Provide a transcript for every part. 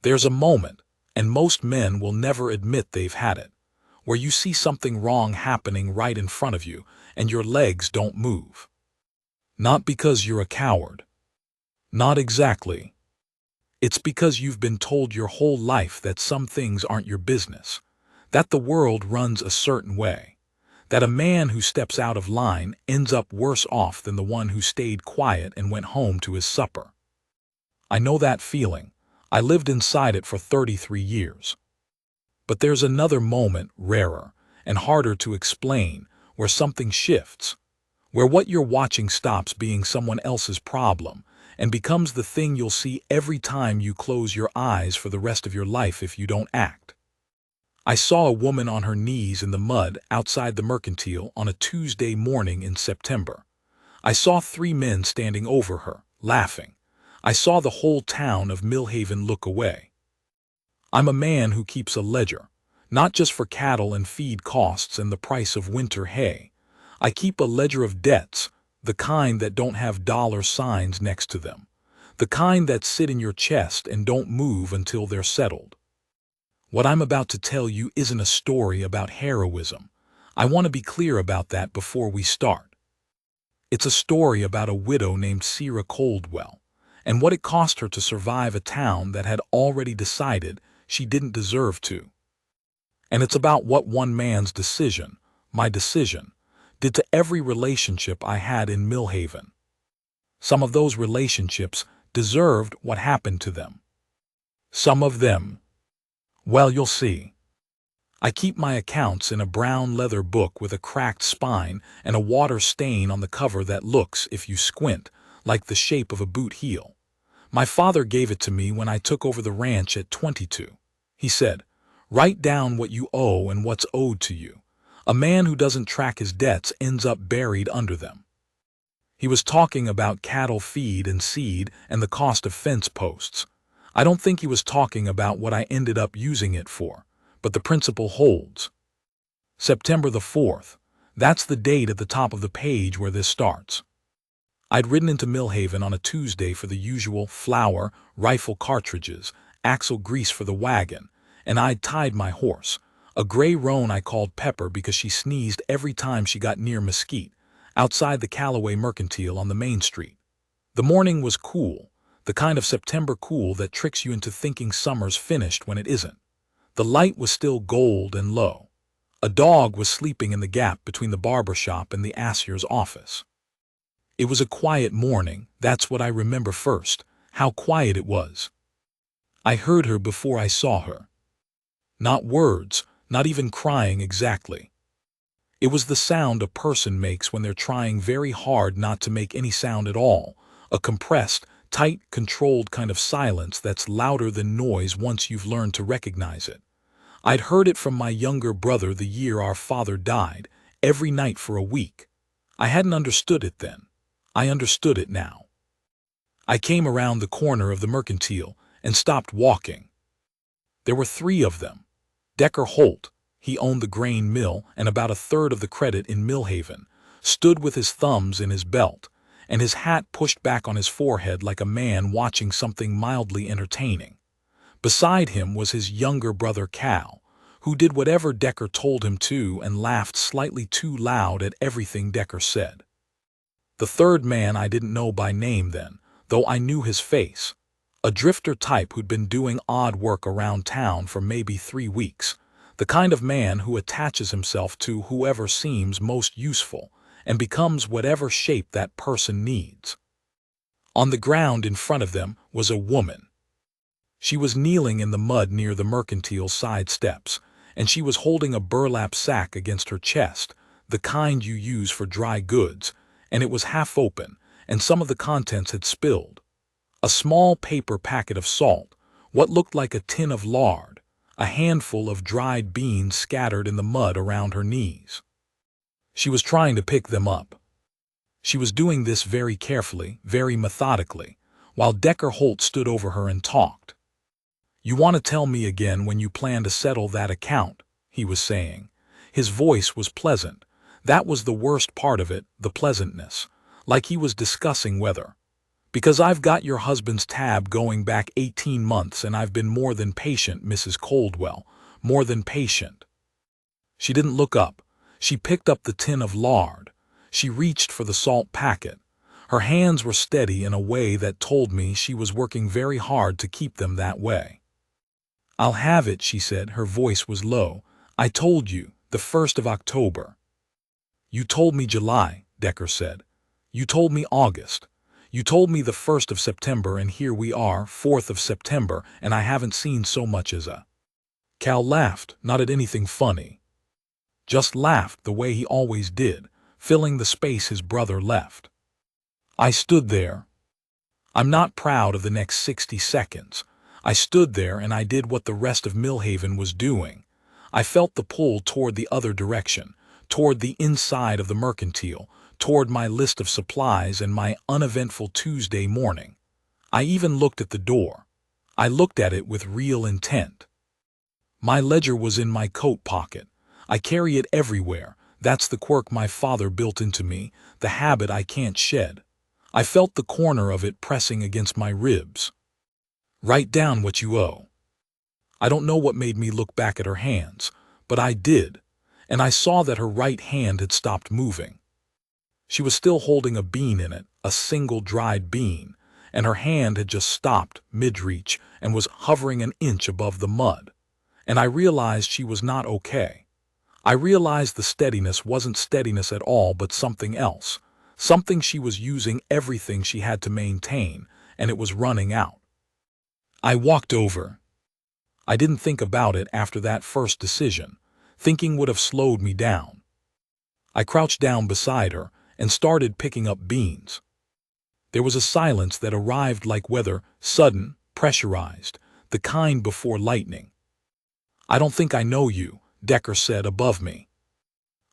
There's a moment, and most men will never admit they've had it, where you see something wrong happening right in front of you and your legs don't move. Not because you're a coward. Not exactly. It's because you've been told your whole life that some things aren't your business, that the world runs a certain way, that a man who steps out of line ends up worse off than the one who stayed quiet and went home to his supper. I know that feeling. I lived inside it for 33 years. But there's another moment, rarer and harder to explain, where something shifts, where what you're watching stops being someone else's problem and becomes the thing you'll see every time you close your eyes for the rest of your life if you don't act. I saw a woman on her knees in the mud outside the Mercantile on a Tuesday morning in September. I saw 3 men standing over her, laughing. I saw the whole town of Millhaven look away. I'm a man who keeps a ledger, not just for cattle and feed costs and the price of winter hay. I keep a ledger of debts, the kind that don't have dollar signs next to them, the kind that sit in your chest and don't move until they're settled. What I'm about to tell you isn't a story about heroism. I want to be clear about that before we start. It's a story about a widow named Sarah Coldwell, and what it cost her to survive a town that had already decided she didn't deserve to. And it's about what one man's decision, my decision, did to every relationship I had in Millhaven. Some of those relationships deserved what happened to them. Some of them, well, you'll see. I keep my accounts in a brown leather book with a cracked spine and a water stain on the cover that looks, if you squint, like the shape of a boot heel. My father gave it to me when I took over the ranch at 22. He said, "Write down what you owe and what's owed to you. A man who doesn't track his debts ends up buried under them." He was talking about cattle feed and seed and the cost of fence posts. I don't think he was talking about what I ended up using it for, but the principle holds. September the 4th, that's the date at the top of the page where this starts. I'd ridden into Millhaven on a Tuesday for the usual flour, rifle cartridges, axle grease for the wagon, and I'd tied my horse, a gray roan I called Pepper because she sneezed every time she got near Mesquite, outside the Callaway Mercantile on the main street. The morning was cool, the kind of September cool that tricks you into thinking summer's finished when it isn't. The light was still gold and low. A dog was sleeping in the gap between the barber shop and the assier's office. It was a quiet morning, that's what I remember first, how quiet it was. I heard her before I saw her. Not words, not even crying exactly. It was the sound a person makes when they're trying very hard not to make any sound at all, a compressed, tight, controlled kind of silence that's louder than noise once you've learned to recognize it. I'd heard it from my younger brother the year our father died, every night for a week. I hadn't understood it then. I understood it now. I came around the corner of the Mercantile and stopped walking. There were 3 of them. Decker Holt, he owned the grain mill and about a third of the credit in Millhaven, stood with his thumbs in his belt and his hat pushed back on his forehead like a man watching something mildly entertaining. Beside him was his younger brother Cal, who did whatever Decker told him to and laughed slightly too loud at everything Decker said. The third man I didn't know by name then, though I knew his face. A drifter type who'd been doing odd work around town for maybe 3 weeks. The kind of man who attaches himself to whoever seems most useful and becomes whatever shape that person needs. On the ground in front of them was a woman. She was kneeling in the mud near the Mercantile side steps, and she was holding a burlap sack against her chest, the kind you use for dry goods, and it was half open, and some of the contents had spilled. A small paper packet of salt, what looked like a tin of lard, a handful of dried beans scattered in the mud around her knees. She was trying to pick them up. She was doing this very carefully, very methodically, while Decker Holt stood over her and talked. "You want to tell me again when you plan to settle that account," he was saying. His voice was pleasant. That was the worst part of it, the pleasantness, like he was discussing weather. Because I've got your husband's tab going back 18 months and I've been more than patient, Mrs. Coldwell, more than patient. She didn't look up. She picked up the tin of lard. She reached for the salt packet. Her hands were steady in a way that told me she was working very hard to keep them that way. "I'll have it," she said. Her voice was low. "I told you, the 1st of October." "You told me July," Decker said. "You told me August. You told me the 1st of September, and here we are, 4th of September, and I haven't seen so much as a—" Cal laughed, not at anything funny. Just laughed the way he always did, filling the space his brother left. I stood there. I'm not proud of the next 60 seconds. I stood there and I did what the rest of Millhaven was doing. I felt the pull toward the other direction, toward the inside of the mercantile, toward my list of supplies and my uneventful Tuesday morning. I even looked at the door. I looked at it with real intent. My ledger was in my coat pocket. I carry it everywhere. That's the quirk my father built into me, the habit I can't shed. I felt the corner of it pressing against my ribs. "Write down what you owe." I don't know what made me look back at her hands, but I did, and I saw that her right hand had stopped moving. She was still holding a bean in it, a single dried bean, and her hand had just stopped mid-reach and was hovering an inch above the mud. And I realized she was not okay. I realized the steadiness wasn't steadiness at all, but something else. Something she was using everything she had to maintain, and it was running out. I walked over. I didn't think about it after that first decision. Thinking would have slowed me down. I crouched down beside her and started picking up beans. There was a silence that arrived like weather, sudden, pressurized, the kind before lightning. "I don't think I know you," Decker said above me.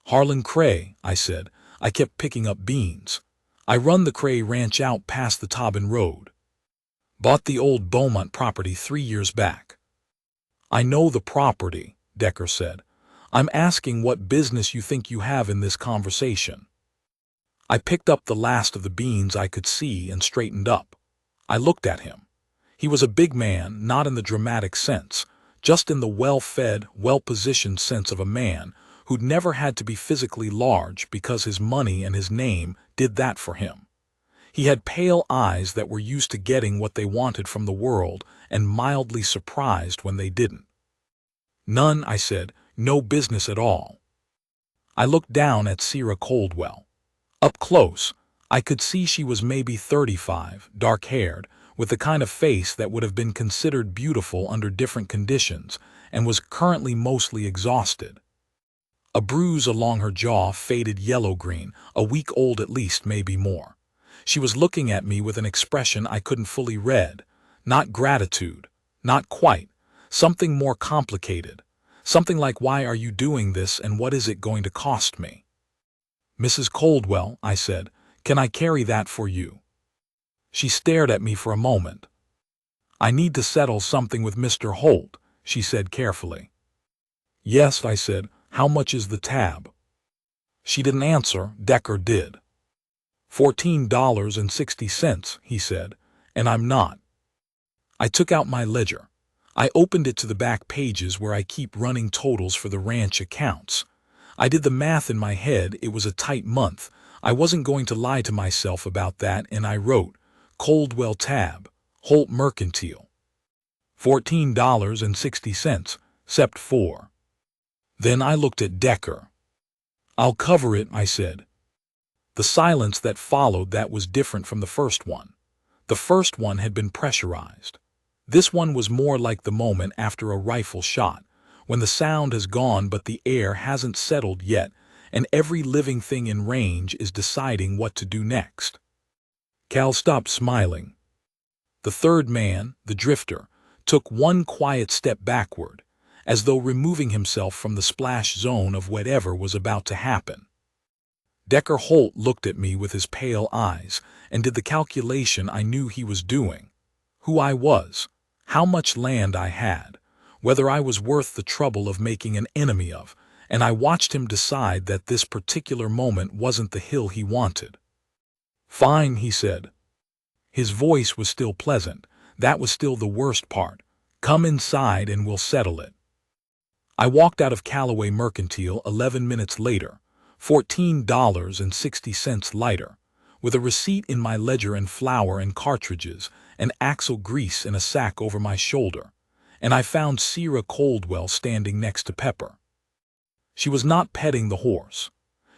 "Harlan Cray," I said. I kept picking up beans. "I run the Cray Ranch out past the Tobin Road. Bought the old Beaumont property 3 years back." "I know the property," Decker said. "I'm asking what business you think you have in this conversation." I picked up the last of the beans I could see and straightened up. I looked at him. He was a big man, not in the dramatic sense, just in the well-fed, well-positioned sense of a man who'd never had to be physically large because his money and his name did that for him. He had pale eyes that were used to getting what they wanted from the world and mildly surprised when they didn't. "None," I said. "No business at all." I looked down at Sarah Coldwell. Up close, I could see she was maybe 35, dark-haired, with the kind of face that would have been considered beautiful under different conditions, and was currently mostly exhausted. A bruise along her jaw faded yellow-green, a week old at least, maybe more. She was looking at me with an expression I couldn't fully read. Not gratitude, not quite. Something more complicated. Something like, "Why are you doing this and what is it going to cost me?" "Mrs. Coldwell," I said, "can I carry that for you?" She stared at me for a moment. "I need to settle something with Mr. Holt," she said carefully. "Yes," I said. "How much is the tab?" She didn't answer. Decker did. $14.60, he said, "and I'm not." I took out my ledger. I opened it to the back pages where I keep running totals for the ranch accounts. I did the math in my head. It was a tight month. I wasn't going to lie to myself about that, and I wrote, "Coldwell tab, Holt Mercantile. $14.60, Sept 4. Then I looked at Decker. "I'll cover it," I said. The silence that followed that was different from the first one. The first one had been pressurized. This one was more like the moment after a rifle shot, when the sound has gone but the air hasn't settled yet, and every living thing in range is deciding what to do next. Cal stopped smiling. The third man, the drifter, took one quiet step backward, as though removing himself from the splash zone of whatever was about to happen. Decker Holt looked at me with his pale eyes and did the calculation I knew he was doing. Who I was, how much land I had, whether I was worth the trouble of making an enemy of, and I watched him decide that this particular moment wasn't the hill he wanted. "Fine," he said. His voice was still pleasant. That was still the worst part. "Come inside and we'll settle it." I walked out of Callaway Mercantile 11 minutes later, $14.60 lighter, with a receipt in my ledger and flour and cartridges and axle grease in a sack over my shoulder, and I found Sierra Coldwell standing next to Pepper. She was not petting the horse.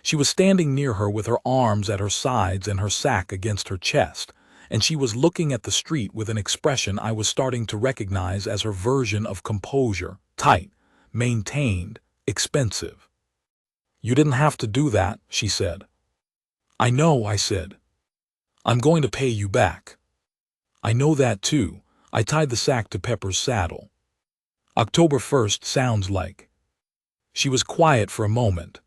She was standing near her with her arms at her sides and her sack against her chest, and she was looking at the street with an expression I was starting to recognize as her version of composure: tight, maintained, expensive. "You didn't have to do that," she said. "I know," I said. "I'm going to pay you back." "I know that too." I tied the sack to Pepper's saddle. "October 1st sounds like." She was quiet for a moment.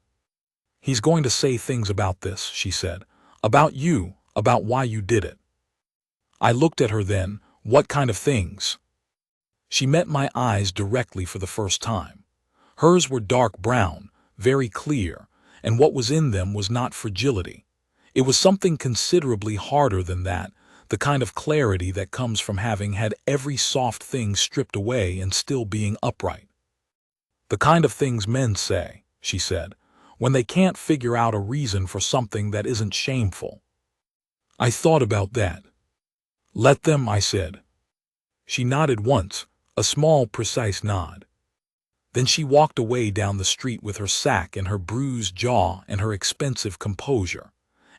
"He's going to say things about this," she said. "About you, about why you did it." I looked at her then. "What kind of things?" She met my eyes directly for the first time. Hers were dark brown, very clear, and what was in them was not fragility. It was something considerably harder than that, the kind of clarity that comes from having had every soft thing stripped away and still being upright. "The kind of things men say," she said, "when they can't figure out a reason for something that isn't shameful." I thought about that. "Let them," I said. She nodded once, a small, precise nod. Then she walked away down the street with her sack and her bruised jaw and her expensive composure,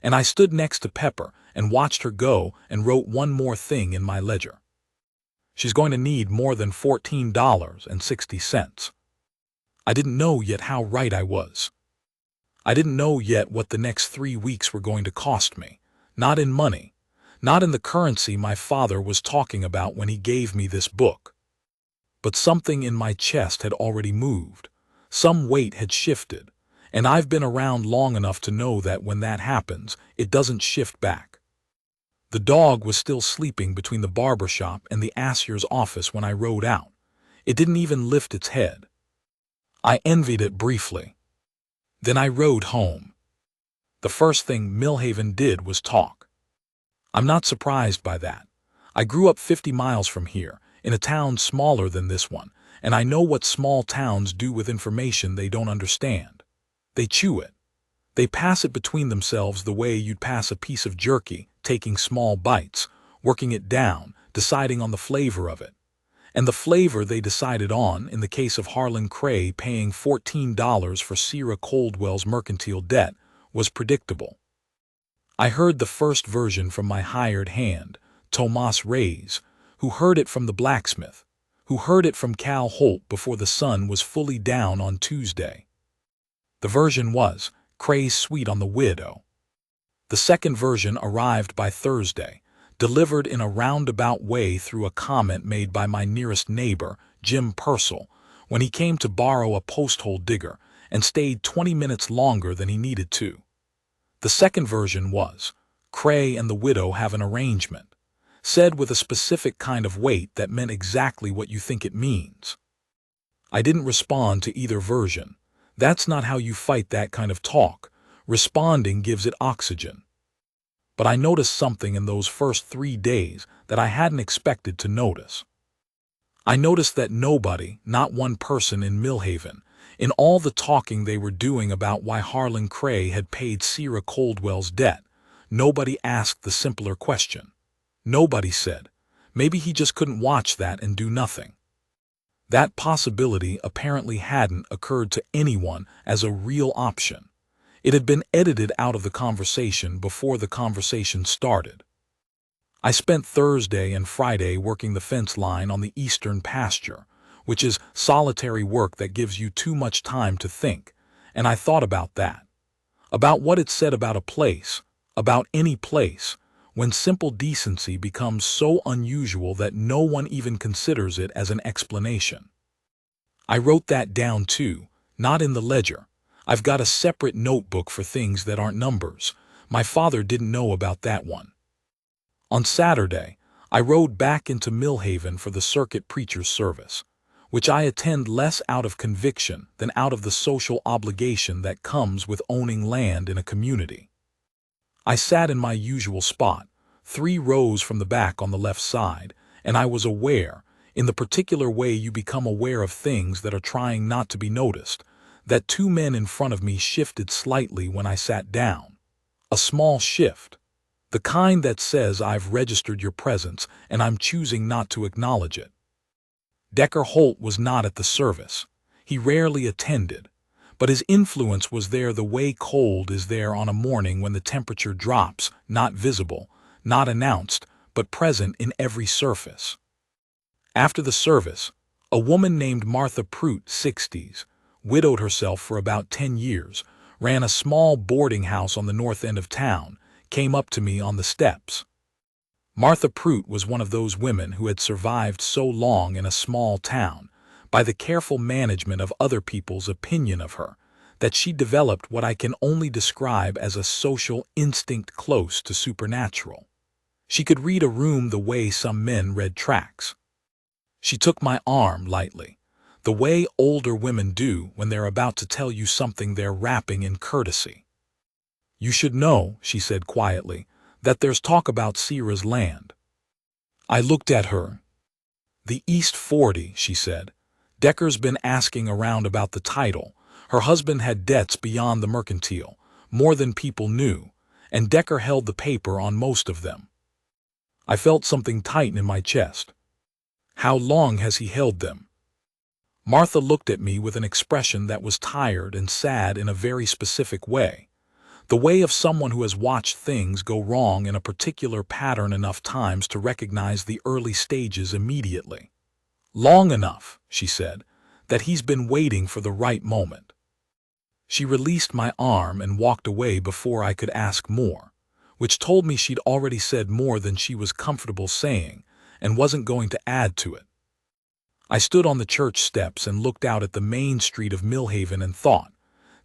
and I stood next to Pepper and watched her go and wrote one more thing in my ledger. She's going to need more than $14.60. I didn't know yet how right I was. I didn't know yet what the next 3 weeks were going to cost me, not in money, not in the currency my father was talking about when he gave me this book. But something in my chest had already moved. Some weight had shifted, and I've been around long enough to know that when that happens, it doesn't shift back. The dog was still sleeping between the barber shop and the Assier's office when I rode out. It didn't even lift its head. I envied it briefly. Then I rode home. The first thing Millhaven did was talk. I'm not surprised by that. I grew up 50 miles from here, in a town smaller than this one, and I know what small towns do with information they don't understand. They chew it. They pass it between themselves the way you'd pass a piece of jerky, taking small bites, working it down, deciding on the flavor of it. And the flavor they decided on, in the case of Harlan Cray paying $14 for Sierra Coldwell's mercantile debt, was predictable. I heard the first version from my hired hand, Tomas Reyes, who heard it from the blacksmith, who heard it from Cal Holt before the sun was fully down on Tuesday. The version was Cray's suite on the widow. The second version arrived by Thursday, delivered in a roundabout way through a comment made by my nearest neighbor, Jim Purcell, when he came to borrow a post-hole digger and stayed 20 minutes longer than he needed to. The second version was, Cray and the widow have an arrangement, said with a specific kind of weight that meant exactly what you think it means. I didn't respond to either version. That's not how you fight that kind of talk. Responding gives it oxygen. But I noticed something in those first 3 days that I hadn't expected to notice. I noticed that nobody, not one person in Millhaven, in all the talking they were doing about why Harlan Cray had paid Sierra Coldwell's debt, nobody asked the simpler question. Nobody said, maybe he just couldn't watch that and do nothing. That possibility apparently hadn't occurred to anyone as a real option. It had been edited out of the conversation before the conversation started. I spent Thursday and Friday working the fence line on the eastern pasture, which is solitary work that gives you too much time to think, and I thought about that. About what it said about a place, about any place, when simple decency becomes so unusual that no one even considers it as an explanation. I wrote that down too, not in the ledger. I've got a separate notebook for things that aren't numbers. My father didn't know about that one. On Saturday, I rode back into Millhaven for the circuit preacher's service, which I attend less out of conviction than out of the social obligation that comes with owning land in a community. I sat in my usual spot, 3 rows from the back on the left side, and I was aware, in the particular way you become aware of things that are trying not to be noticed, that 2 men in front of me shifted slightly when I sat down. A small shift. The kind that says I've registered your presence and I'm choosing not to acknowledge it. Decker Holt was not at the service. He rarely attended, but his influence was there the way cold is there on a morning when the temperature drops, not visible, not announced, but present in every surface. After the service, a woman named Martha Prout, 60s, widowed herself for about 10 years, ran a small boarding house on the north end of town, came up to me on the steps. Martha Prout was one of those women who had survived so long in a small town, by the careful management of other people's opinion of her, that she developed what I can only describe as a social instinct close to supernatural. She could read a room the way some men read tracks. She took my arm lightly, the way older women do when they're about to tell you something they're wrapping in courtesy. "You should know," she said quietly, "that there's talk about Sierra's land." I looked at her. "The East 40, she said. "Decker's been asking around about the title. Her husband had debts beyond the mercantile, more than people knew, and Decker held the paper on most of them." I felt something tighten in my chest. "How long has he held them?" Martha looked at me with an expression that was tired and sad in a very specific way. The way of someone who has watched things go wrong in a particular pattern enough times to recognize the early stages immediately. "Long enough," she said, "that he's been waiting for the right moment." She released my arm and walked away before I could ask more, which told me she'd already said more than she was comfortable saying and wasn't going to add to it. I stood on the church steps and looked out at the main street of Millhaven and thought,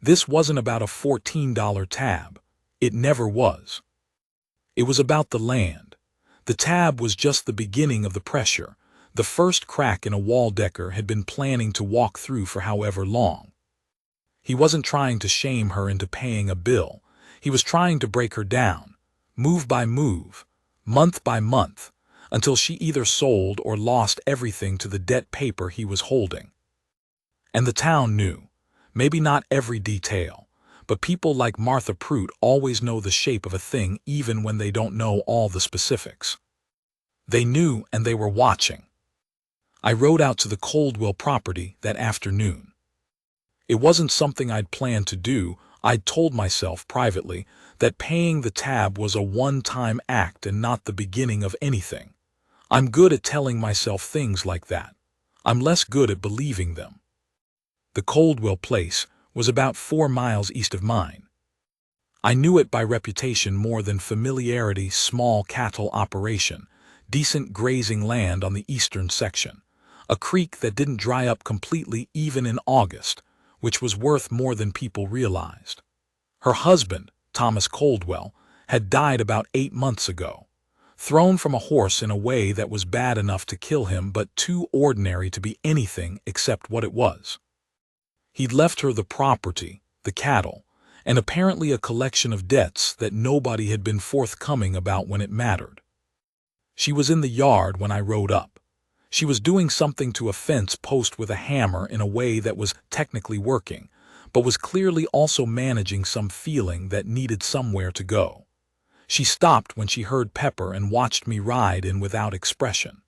this wasn't about a $14 tab. It never was. It was about the land. The tab was just the beginning of the pressure, the first crack in a wall Decker had been planning to walk through for however long. He wasn't trying to shame her into paying a bill. He was trying to break her down, move by move, month by month, until she either sold or lost everything to the debt paper he was holding. And the town knew. Maybe not every detail, but people like Martha Prout always know the shape of a thing even when they don't know all the specifics. They knew and they were watching. I rode out to the Coldwell property that afternoon. It wasn't something I'd planned to do. I'd told myself privately that paying the tab was a one-time act and not the beginning of anything. I'm good at telling myself things like that. I'm less good at believing them. The Coldwell place was about 4 miles east of mine. I knew it by reputation more than familiarity. Small cattle operation, decent grazing land on the eastern section, a creek that didn't dry up completely even in August, which was worth more than people realized. Her husband, Thomas Coldwell, had died about 8 months ago, thrown from a horse in a way that was bad enough to kill him but too ordinary to be anything except what it was. He'd left her the property, the cattle, and apparently a collection of debts that nobody had been forthcoming about when it mattered. She was in the yard when I rode up. She was doing something to a fence post with a hammer in a way that was technically working, but was clearly also managing some feeling that needed somewhere to go. She stopped when she heard Pepper and watched me ride in without expression.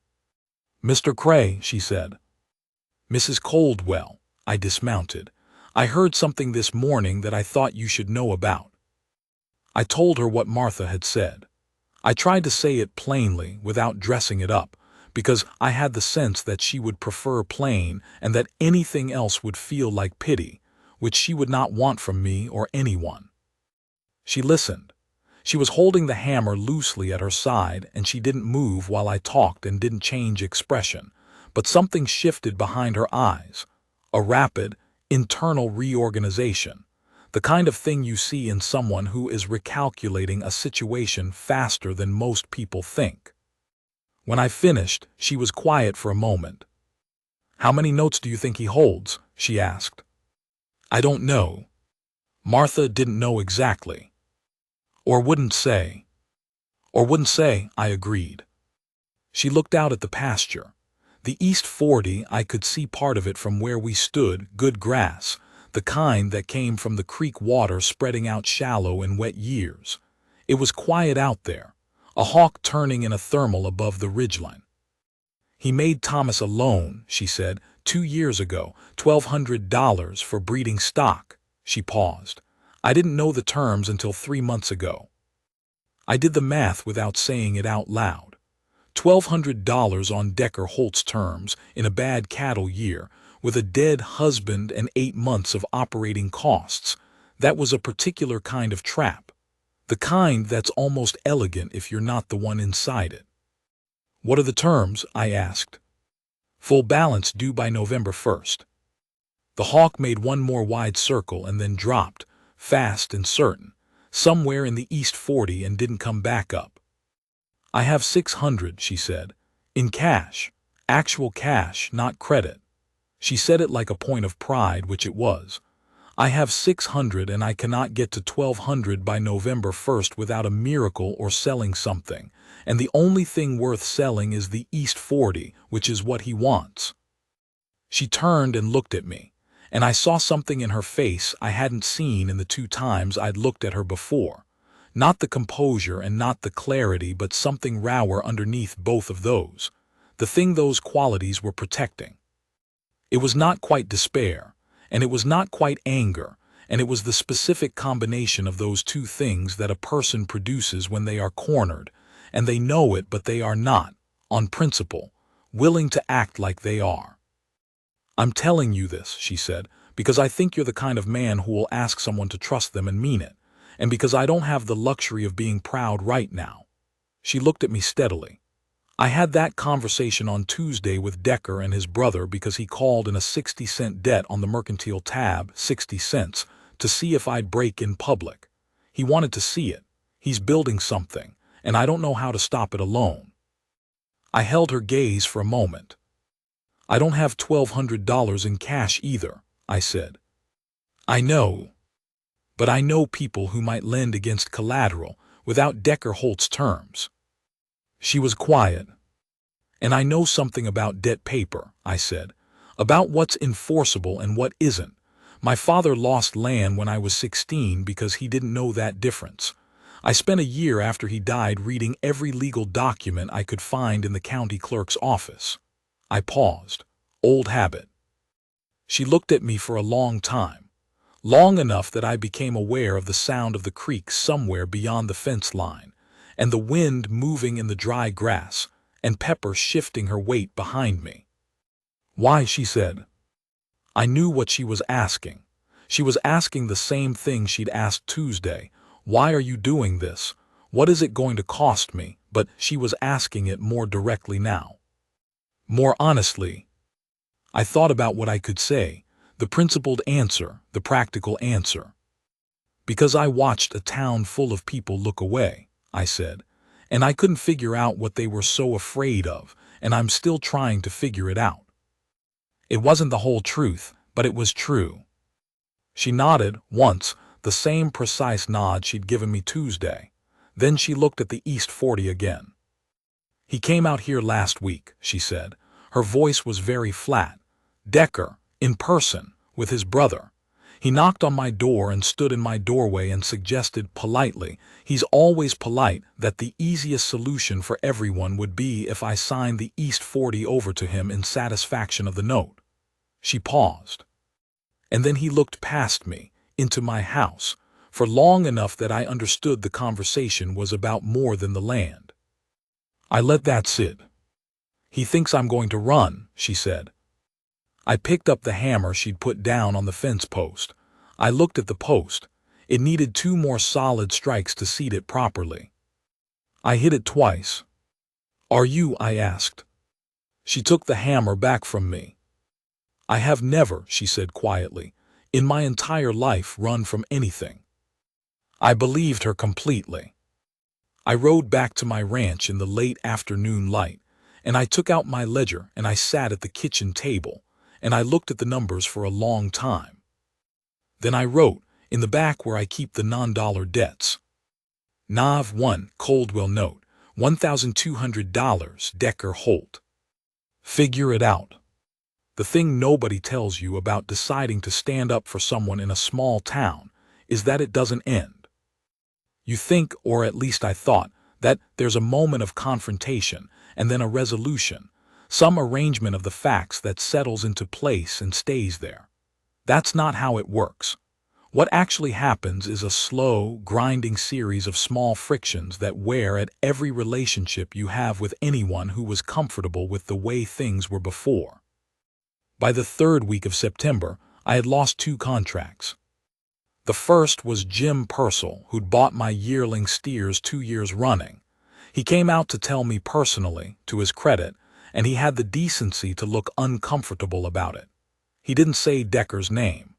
"Mr. Cray," she said. "Mrs. Coldwell." I dismounted. "I heard something this morning that I thought you should know about." I told her what Martha had said. I tried to say it plainly without dressing it up, because I had the sense that she would prefer plain and that anything else would feel like pity, which she would not want from me or anyone. She listened. She was holding the hammer loosely at her side, and she didn't move while I talked and didn't change expression, but something shifted behind her eyes. A rapid, internal reorganization, the kind of thing you see in someone who is recalculating a situation faster than most people think. When I finished, she was quiet for a moment. "How many notes do you think he holds?" she asked. "I don't know." Martha didn't know exactly. Or wouldn't say. Or wouldn't say, I agreed. She looked out at the pasture. The East 40, I could see part of it from where we stood, good grass, the kind that came from the creek water spreading out shallow in wet years. It was quiet out there, a hawk turning in a thermal above the ridgeline. He made Thomas a loan, she said, 2 years ago, $1,200 for breeding stock. She paused. I didn't know the terms until 3 months ago. I did the math without saying it out loud. $1,200 on Decker Holt's terms in a bad cattle year, with a dead husband and 8 months of operating costs. That was a particular kind of trap. The kind that's almost elegant if you're not the one inside it. What are the terms? I asked. Full balance due by November 1st. The hawk made one more wide circle and then dropped, fast and certain, somewhere in the East 40 and didn't come back up. I have 600, she said, in cash, actual cash, not credit. She said it like a point of pride, which it was. I have 600 and I cannot get to 1,200 by November 1st without a miracle or selling something, and the only thing worth selling is the East 40, which is what he wants. She turned and looked at me, and I saw something in her face I hadn't seen in the 2 times I'd looked at her before. Not the composure and not the clarity, but something rawer underneath both of those, the thing those qualities were protecting. It was not quite despair, and it was not quite anger, and it was the specific combination of those 2 things that a person produces when they are cornered, and they know it but they are not, on principle, willing to act like they are. I'm telling you this, she said, because I think you're the kind of man who will ask someone to trust them and mean it, and because I don't have the luxury of being proud right now. She looked at me steadily. I had that conversation on Tuesday with Decker and his brother because he called in a 60-cent debt on the mercantile tab, 60 cents, to see if I'd break in public. He wanted to see it. He's building something, and I don't know how to stop it alone. I held her gaze for a moment. I don't have $1,200 in cash either, I said. I know. But I know people who might lend against collateral without Decker Holt's terms. She was quiet. And I know something about debt paper, I said, about what's enforceable and what isn't. My father lost land when I was 16 because he didn't know that difference. I spent a year after he died reading every legal document I could find in the county clerk's office. I paused. Old habit. She looked at me for a long time, long enough that I became aware of the sound of the creek somewhere beyond the fence line, and the wind moving in the dry grass, and Pepper shifting her weight behind me. Why, she said. I knew what she was asking. She was asking the same thing she'd asked Tuesday. Why are you doing this? What is it going to cost me? But she was asking it more directly now. More honestly. I thought about what I could say, the principled answer, the practical answer. Because I watched a town full of people look away, I said, and I couldn't figure out what they were so afraid of, and I'm still trying to figure it out. It wasn't the whole truth, but it was true. She nodded once, the same precise nod she'd given me Tuesday. Then she looked at the East 40 again. He came out here last week, she said. Her voice was very flat. Decker, in person, with his brother. He knocked on my door and stood in my doorway and suggested politely, he's always polite, that the easiest solution for everyone would be if I signed the East 40 over to him in satisfaction of the note. She paused. And then he looked past me, into my house, for long enough that I understood the conversation was about more than the land. I let that sit. He thinks I'm going to run, she said. I picked up the hammer she'd put down on the fence post. I looked at the post. It needed 2 more solid strikes to seat it properly. I hit it twice. Are you? I asked. She took the hammer back from me. I have never, she said quietly, in my entire life run from anything. I believed her completely. I rode back to my ranch in the late afternoon light, and I took out my ledger and I sat at the kitchen table, and I looked at the numbers for a long time. Then I wrote, in the back where I keep the non-dollar debts. Nav 1, Coldwell note, $1,200, Decker Holt. Figure it out. The thing nobody tells you about deciding to stand up for someone in a small town is that it doesn't end. You think, or at least I thought, that there's a moment of confrontation and then a resolution, some arrangement of the facts that settles into place and stays there. That's not how it works. What actually happens is a slow, grinding series of small frictions that wear at every relationship you have with anyone who was comfortable with the way things were before. By the third week of September, I had lost 2 contracts. The first was Jim Purcell, who'd bought my yearling steers 2 years running. He came out to tell me personally, to his credit, and he had the decency to look uncomfortable about it. He didn't say Decker's name.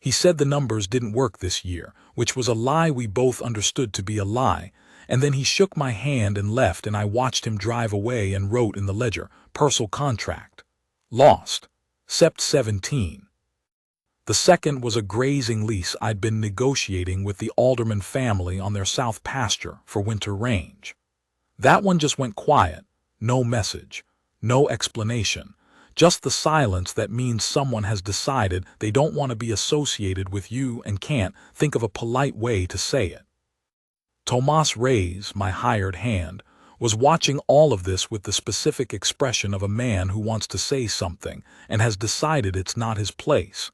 He said the numbers didn't work this year, which was a lie we both understood to be a lie, and then he shook my hand and left, and I watched him drive away and wrote in the ledger, Purcell contract. Lost. Sept 17. The second was a grazing lease I'd been negotiating with the Alderman family on their south pasture for winter range. That one just went quiet, no message, no explanation, just the silence that means someone has decided they don't want to be associated with you and can't think of a polite way to say it. Tomas Reyes, my hired hand, was watching all of this with the specific expression of a man who wants to say something and has decided it's not his place.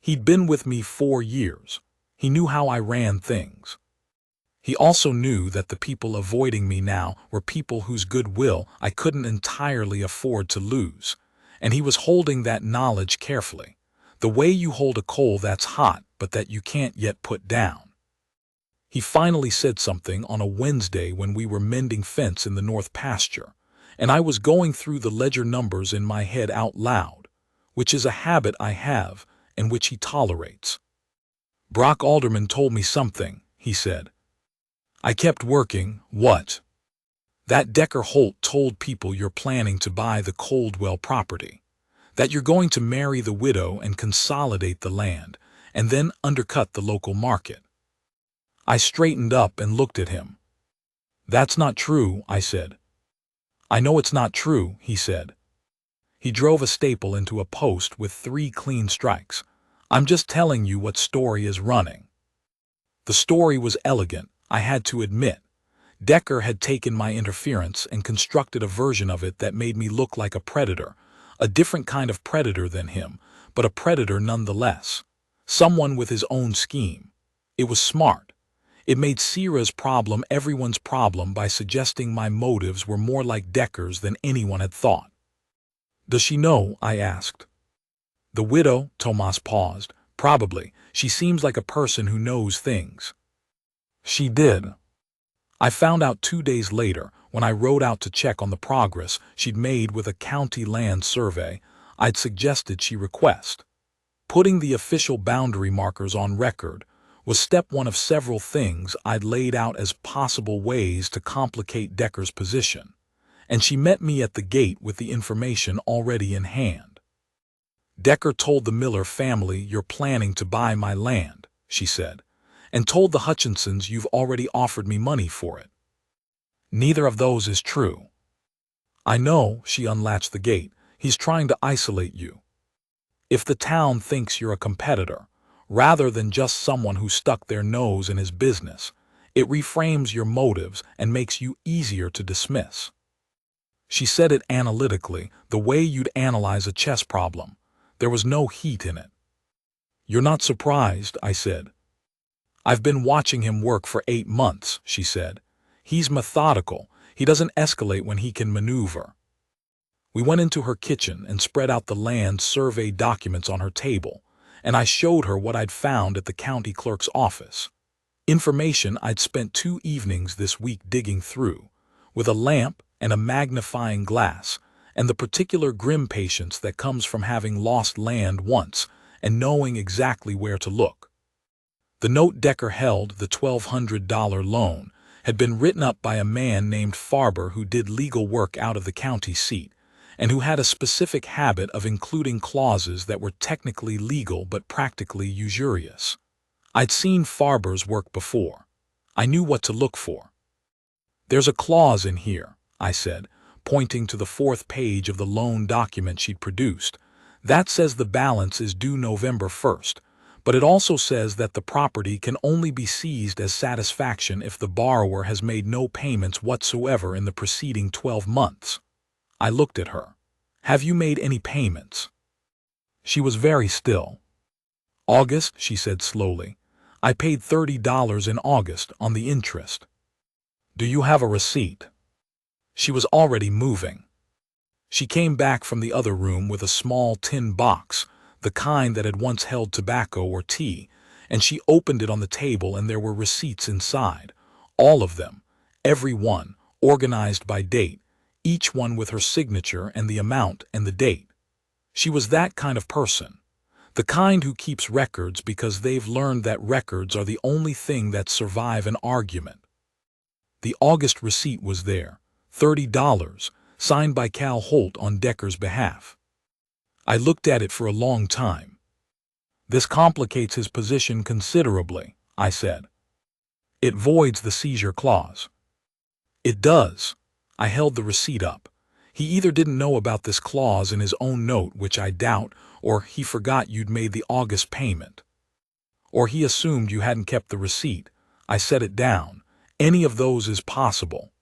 He'd been with me 4 years. He knew how I ran things. He also knew that the people avoiding me now were people whose goodwill I couldn't entirely afford to lose, and he was holding that knowledge carefully, the way you hold a coal that's hot but that you can't yet put down. He finally said something on a Wednesday when we were mending fence in the north pasture, and I was going through the ledger numbers in my head out loud, which is a habit I have and which he tolerates. Brock Alderman told me something, he said. I kept working. What? That Decker Holt told people you're planning to buy the Coldwell property, that you're going to marry the widow and consolidate the land, and then undercut the local market. I straightened up and looked at him. That's not true, I said. I know it's not true, he said. He drove a staple into a post with 3 clean strikes. I'm just telling you what story is running. The story was elegant, I had to admit. Decker had taken my interference and constructed a version of it that made me look like a predator, a different kind of predator than him, but a predator nonetheless. Someone with his own scheme. It was smart. It made Sierra's problem everyone's problem by suggesting my motives were more like Decker's than anyone had thought. Does she know? I asked. The widow, Tomas paused. Probably. She seems like a person who knows things. She did. I found out 2 days later, when I rode out to check on the progress she'd made with a county land survey I'd suggested she request. Putting the official boundary markers on record was step 1 of several things I'd laid out as possible ways to complicate Decker's position, and she met me at the gate with the information already in hand. Decker told the Miller family you're planning to buy my land, she said, and told the Hutchinsons you've already offered me money for it. Neither of those is true. I know, she unlatched the gate, he's trying to isolate you. If the town thinks you're a competitor, rather than just someone who stuck their nose in his business, it reframes your motives and makes you easier to dismiss. She said it analytically, the way you'd analyze a chess problem. There was no heat in it. You're not surprised, I said. I've been watching him work for 8 months, she said. He's methodical. He doesn't escalate when he can maneuver. We went into her kitchen and spread out the land survey documents on her table, and I showed her what I'd found at the county clerk's office. Information I'd spent 2 evenings this week digging through, with a lamp and a magnifying glass, and the particular grim patience that comes from having lost land once and knowing exactly where to look. The note Decker held, the $1,200 loan, had been written up by a man named Farber who did legal work out of the county seat, and who had a specific habit of including clauses that were technically legal but practically usurious. I'd seen Farber's work before. I knew what to look for. "There's a clause in here," I said, pointing to the fourth page of the loan document she'd produced. "That says the balance is due November 1st, but it also says that the property can only be seized as satisfaction if the borrower has made no payments whatsoever in the preceding 12 months. I looked at her. "Have you made any payments?" She was very still. "August," she said slowly. "I paid $30 in August on the interest." "Do you have a receipt?" She was already moving. She came back from the other room with a small tin box, the kind that had once held tobacco or tea, and she opened it on the table, and there were receipts inside, all of them, every one, organized by date, each one with her signature and the amount and the date. She was that kind of person, the kind who keeps records because they've learned that records are the only thing that survive an argument. The August receipt was there, $30, signed by Cal Holt on Decker's behalf. I looked at it for a long time. "This complicates his position considerably," I said. "It voids the seizure clause." "It does." I held the receipt up. "He either didn't know about this clause in his own note, which I doubt, or he forgot you'd made the August payment. Or he assumed you hadn't kept the receipt." I set it down. "Any of those is possible."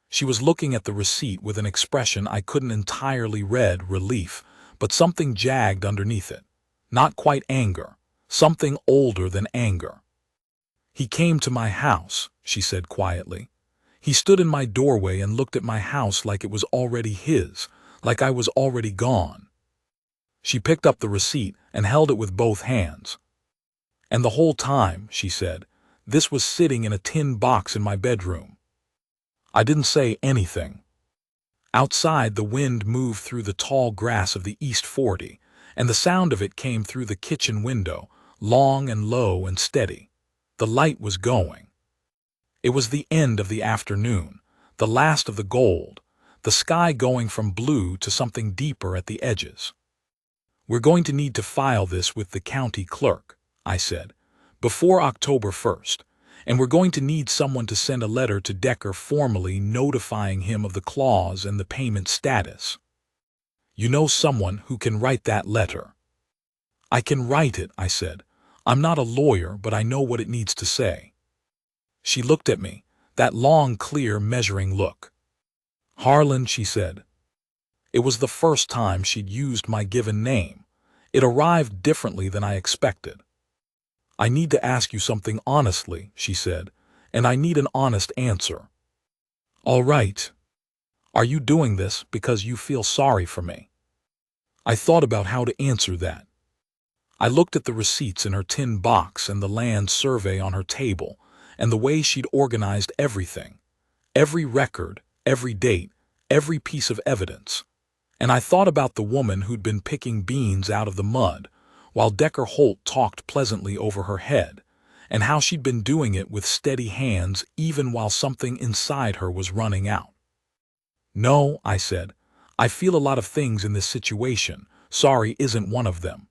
She was looking at the receipt with an expression I couldn't entirely read, relief, but something jagged underneath it. Not quite anger, something older than anger. "He came to my house," she said quietly. "He stood in my doorway and looked at my house like it was already his, like I was already gone." She picked up the receipt and held it with both hands. "And the whole time," she said, "this was sitting in a tin box in my bedroom." I didn't say anything. Outside, the wind moved through the tall grass of the East 40, and the sound of it came through the kitchen window, long and low and steady. The light was going. It was the end of the afternoon, the last of the gold, the sky going from blue to something deeper at the edges. "We're going to need to file this with the county clerk," I said, "before October 1st. And we're going to need someone to send a letter to Decker formally notifying him of the clause and the payment status. You know someone who can write that letter?" "I can write it," I said. "I'm not a lawyer, but I know what it needs to say." She looked at me, that long, clear, measuring look. "Harlan," she said. It was the first time she'd used my given name. It arrived differently than I expected. "I need to ask you something honestly," she said, "and I need an honest answer." "All right. Are you doing this because you feel sorry for me?" I thought about how to answer that. I looked at the receipts in her tin box and the land survey on her table, and the way she'd organized everything, every record, every date, every piece of evidence. And I thought about the woman who'd been picking beans out of the mud, while Decker Holt talked pleasantly over her head, and how she'd been doing it with steady hands even while something inside her was running out. "No," I said, "I feel a lot of things in this situation. Sorry isn't one of them."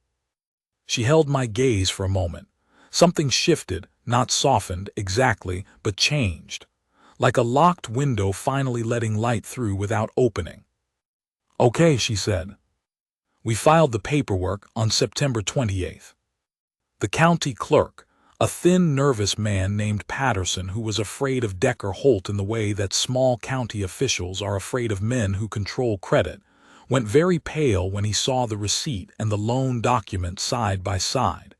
She held my gaze for a moment. Something shifted, not softened exactly, but changed, like a locked window finally letting light through without opening. "Okay," she said. We filed the paperwork on September 28th. The county clerk, a thin, nervous man named Patterson who was afraid of Decker Holt in the way that small county officials are afraid of men who control credit, went very pale when he saw the receipt and the loan document side by side.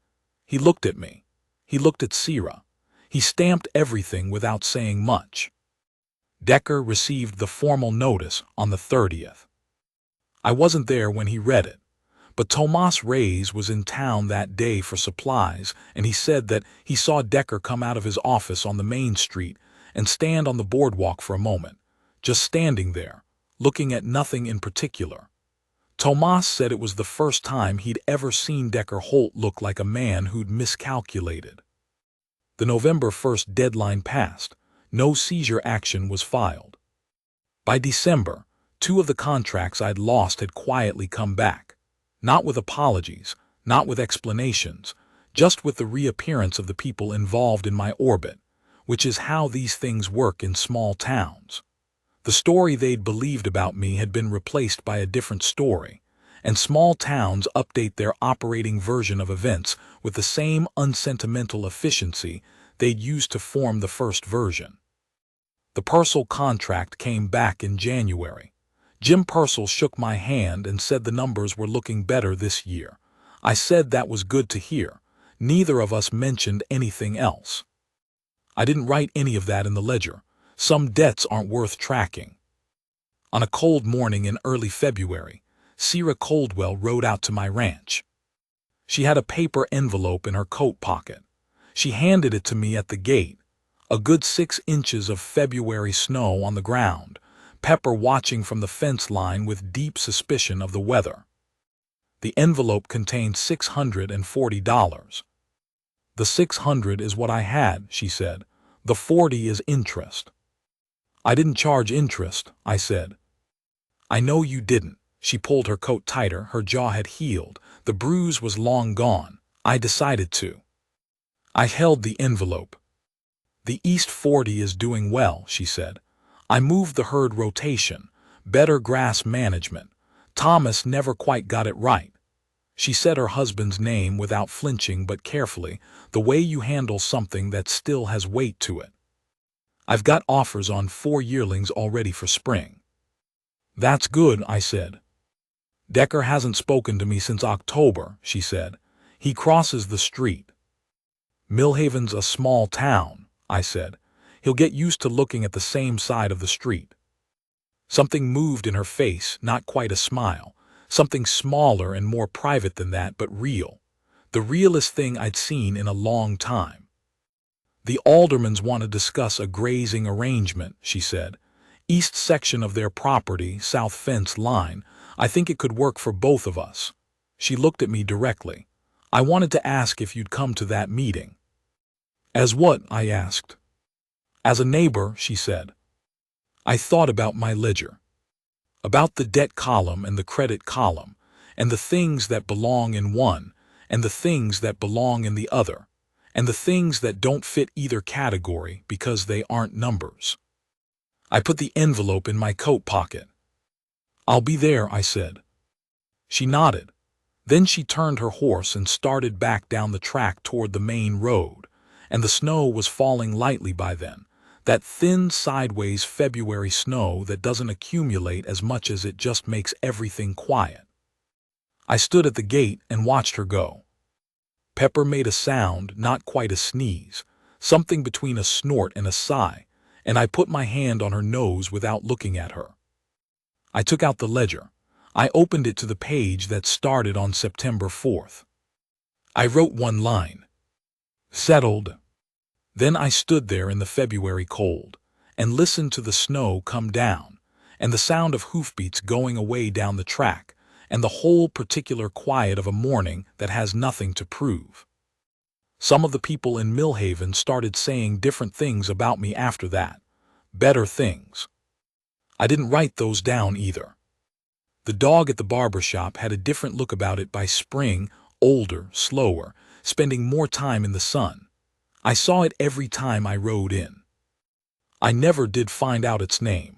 He looked at me. He looked at Sierra. He stamped everything without saying much. Decker received the formal notice on the 30th. I wasn't there when he read it, but Tomas Reyes was in town that day for supplies, and he said that he saw Decker come out of his office on the main street and stand on the boardwalk for a moment, just standing there, looking at nothing in particular. Tomas said it was the first time he'd ever seen Decker Holt look like a man who'd miscalculated. The November 1st deadline passed. No seizure action was filed. By December, 2 of the contracts I'd lost had quietly come back. Not with apologies, not with explanations, just with the reappearance of the people involved in my orbit, which is how these things work in small towns. The story they'd believed about me had been replaced by a different story, and small towns update their operating version of events with the same unsentimental efficiency they'd used to form the first version. The Purcell contract came back in January. Jim Purcell shook my hand and said the numbers were looking better this year. I said that was good to hear. Neither of us mentioned anything else. I didn't write any of that in the ledger. Some debts aren't worth tracking. On a cold morning in early February, Sierra Coldwell rode out to my ranch. She had a paper envelope in her coat pocket. She handed it to me at the gate. A good 6 inches of February snow on the ground, Pepper watching from the fence line with deep suspicion of the weather. The envelope contained $640. The $600 is what I had, she said. The $40 is interest. I didn't charge interest, I said. I know you didn't. She pulled her coat tighter, her jaw had healed. The bruise was long gone. I decided to. I held the envelope. The East 40 is doing well, she said. I moved the herd rotation, better grass management. Thomas never quite got it right. She said her husband's name without flinching but carefully, the way you handle something that still has weight to it. I've got offers on 4 yearlings already for spring. That's good, I said. Decker hasn't spoken to me since October, she said. He crosses the street. Millhaven's a small town, I said. He'll get used to looking at the same side of the street. Something moved in her face, not quite a smile. Something smaller and more private than that, but real. The realest thing I'd seen in a long time. The aldermans want to discuss a grazing arrangement, she said. East section of their property, south fence line. I think it could work for both of us. She looked at me directly. I wanted to ask if you'd come to that meeting. As what? I asked. As a neighbor, she said. I thought about my ledger. About the debt column and the credit column, and the things that belong in one, and the things that belong in the other, and the things that don't fit either category because they aren't numbers. I put the envelope in my coat pocket. I'll be there, I said. She nodded. Then she turned her horse and started back down the track toward the main road, and the snow was falling lightly by then. That thin, sideways February snow that doesn't accumulate as much as it just makes everything quiet. I stood at the gate and watched her go. Pepper made a sound, not quite a sneeze, something between a snort and a sigh, and I put my hand on her nose without looking at her. I took out the ledger. I opened it to the page that started on September 4th. I wrote one line. Settled. Then I stood there in the February cold and listened to the snow come down and the sound of hoofbeats going away down the track and the whole particular quiet of a morning that has nothing to prove. Some of the people in Millhaven started saying different things about me after that. Better things. I didn't write those down either. The dog at the barber shop had a different look about it by spring, older, slower, spending more time in the sun. I saw it every time I rode in. I never did find out its name.